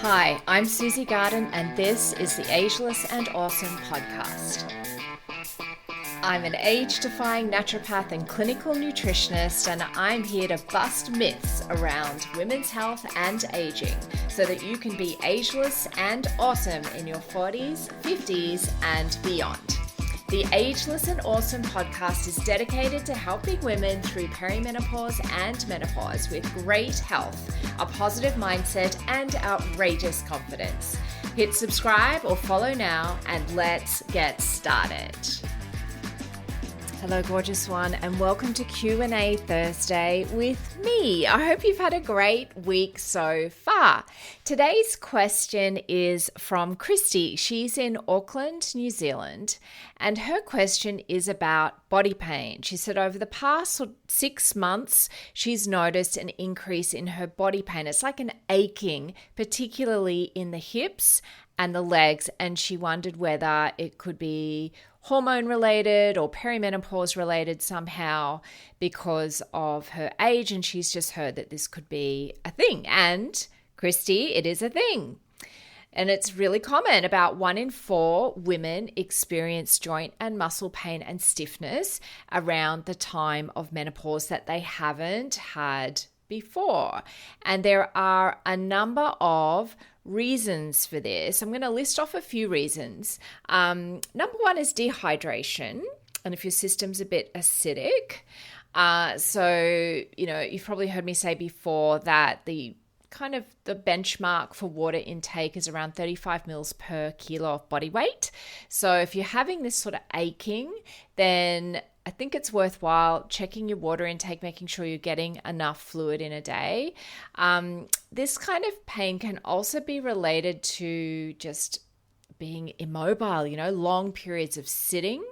Hi, I'm Susie Garden, and this is the Ageless and Awesome podcast. I'm an age-defying naturopath and clinical nutritionist, and I'm here to bust myths around women's health and aging so that you can be ageless and awesome in your 40s, 50s, and beyond. The Ageless and Awesome podcast is dedicated to helping women through perimenopause and menopause with great health, a positive mindset, and outrageous confidence. Hit subscribe or follow now, and let's get started. Hello, gorgeous one, and welcome to Q&A Thursday with me. I hope you've had a great week so far. Today's question is from Christie. She's in Auckland, New Zealand, and her question is about body pain. She said over the past 6 months, she's noticed an increase in her body pain. It's like an aching, particularly in the hips and the legs, and she wondered whether it could be hormone related or perimenopause related somehow because of her age, and she's just heard that this could be a thing. And Christy, it is a thing. And it's really common. About 1 in 4 women experience joint and muscle pain and stiffness around the time of menopause that they haven't had before. And there are a number of reasons for this. I'm going to list off a few reasons. Number 1 is dehydration. And if your system's a bit acidic, you've probably heard me say before that the benchmark for water intake is around 35 mils per kilo of body weight. So if you're having this sort of aching, then I think it's worthwhile checking your water intake, making sure you're getting enough fluid in a day. This kind of pain can also be related to just being immobile, long periods of sitting,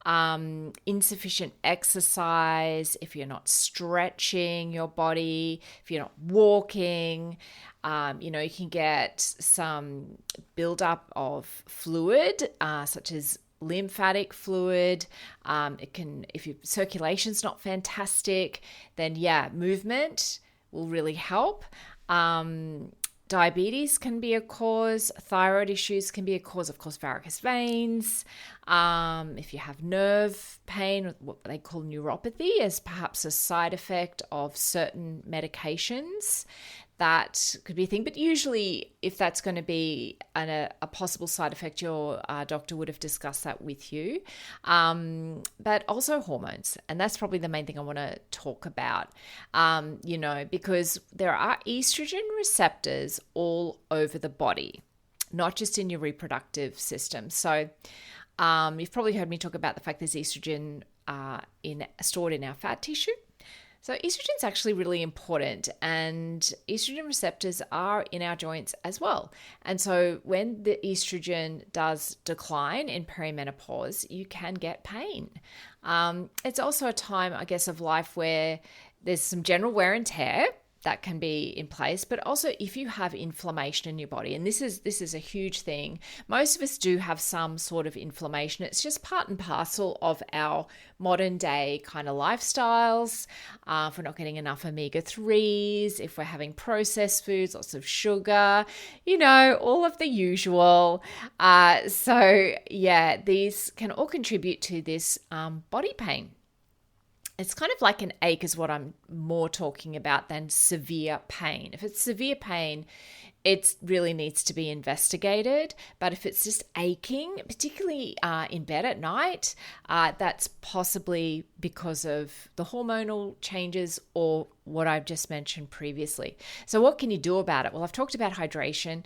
insufficient exercise, if you're not stretching your body, if you're not walking, you can get some buildup of fluid, such as lymphatic fluid. If your circulation's not fantastic, then movement will really help. Diabetes can be a cause. Thyroid issues can be a cause, of course, varicose veins. If you have nerve pain, what they call neuropathy, as perhaps a side effect of certain medications, that could be a thing. But usually, if that's going to be a possible side effect, your doctor would have discussed that with you. But also hormones. And that's probably the main thing I want to talk about, because there are estrogen receptors all over the body, not just in your reproductive system. So you've probably heard me talk about the fact there's estrogen stored in our fat tissue. So estrogen is actually really important, and estrogen receptors are in our joints as well. And so when the estrogen does decline in perimenopause, you can get pain. It's also a time, I guess, of life where there's some general wear and tear that can be in place, but also if you have inflammation in your body, and this is a huge thing. Most of us do have some sort of inflammation. It's just part and parcel of our modern day kind of lifestyles. If we're not getting enough omega-3s, if we're having processed foods, lots of sugar, all of the usual. These can all contribute to this body pain. It's kind of like an ache is what I'm more talking about than severe pain. If it's severe pain, it really needs to be investigated. But if it's just aching, particularly in bed at night, that's possibly because of the hormonal changes or what I've just mentioned previously. So what can you do about it? Well, I've talked about hydration.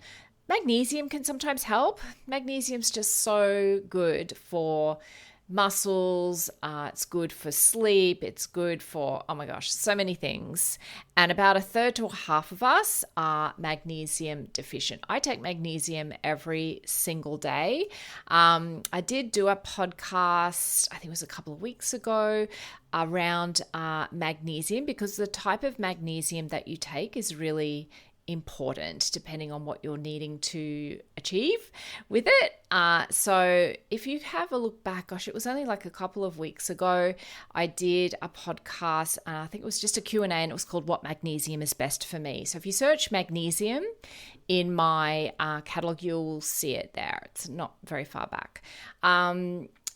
Magnesium can sometimes help. Magnesium's just so good for muscles, it's good for sleep, it's good for, oh my gosh, so many things. And about 1/3 to 1/2 of us are magnesium deficient. I take magnesium every single day. I did do a podcast, I think it was a couple of weeks ago, around magnesium, because the type of magnesium that you take is really important depending on what you're needing to achieve with it. So if you have a look back, gosh, it was only like a couple of weeks ago, I did a podcast, I think it was just a Q&A, and it was called What Magnesium is Best for Me. So if you search magnesium in my catalog, you'll see it there. It's not very far back.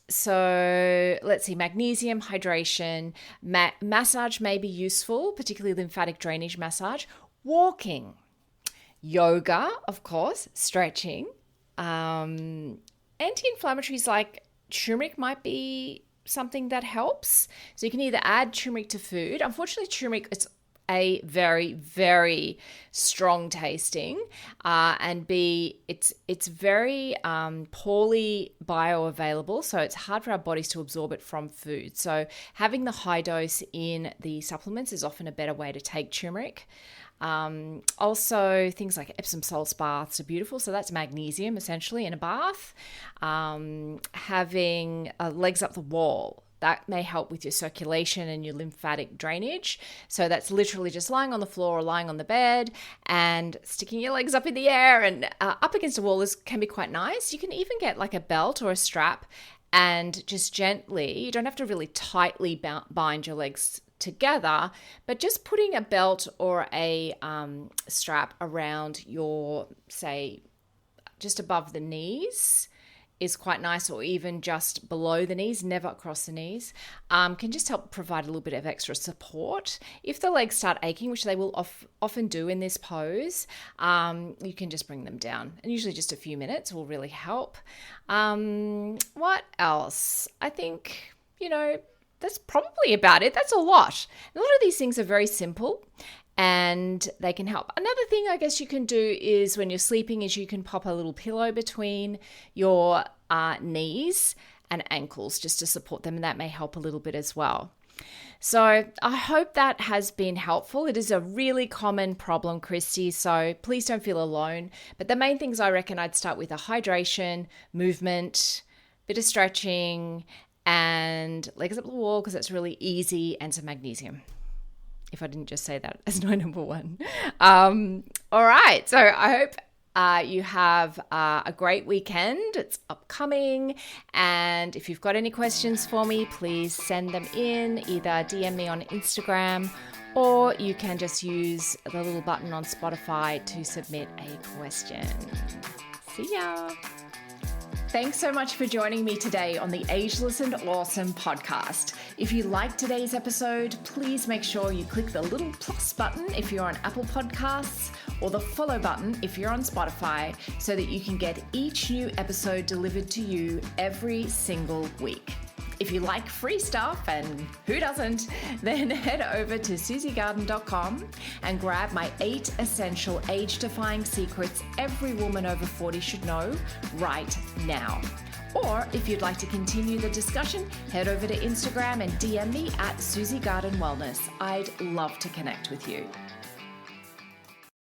So let's see, magnesium, hydration, massage may be useful, particularly lymphatic drainage massage, walking, yoga, of course, stretching, anti-inflammatories like turmeric might be something that helps. So you can either add turmeric to food. Unfortunately, turmeric, it's a very, very strong tasting, and B, it's very poorly bioavailable, so it's hard for our bodies to absorb it from food. So having the high dose in the supplements is often a better way to take turmeric. Also, things like Epsom salts baths are beautiful. So that's magnesium essentially in a bath. Having legs up the wall, that may help with your circulation and your lymphatic drainage. So that's literally just lying on the floor or lying on the bed and sticking your legs up in the air and up against a wall can be quite nice. You can even get like a belt or a strap and just gently, you don't have to really tightly bind your legs together, but just putting a belt or a strap around your, say, just above the knees is quite nice, or even just below the knees, never across the knees, can just help provide a little bit of extra support. If the legs start aching, which they will often do in this pose, you can just bring them down, and usually just a few minutes will really help. What else? I think, that's probably about it. That's a lot. A lot of these things are very simple and they can help. Another thing I guess you can do is when you're sleeping is you can pop a little pillow between your knees and ankles just to support them, and that may help a little bit as well. So I hope that has been helpful. It is a really common problem, Christie, so please don't feel alone. But the main things I reckon I'd start with are hydration, movement, bit of stretching, and legs up the wall because it's really easy, and some magnesium, if I didn't just say that as my number one. All right, so I hope you have a great weekend. It's upcoming, and if you've got any questions for me, please send them in, either DM me on Instagram, or you can just use the little button on Spotify to submit a question. See ya. Thanks so much for joining me today on the Ageless and Awesome podcast. If you liked today's episode, please make sure you click the little plus button if you're on Apple Podcasts, or the follow button if you're on Spotify, so that you can get each new episode delivered to you every single week. If you like free stuff, and who doesn't, then head over to susiegarden.com and grab my 8 essential age-defying secrets every woman over 40 should know right now. Or if you'd like to continue the discussion, head over to Instagram and DM me at Susie Garden Wellness. I'd love to connect with you.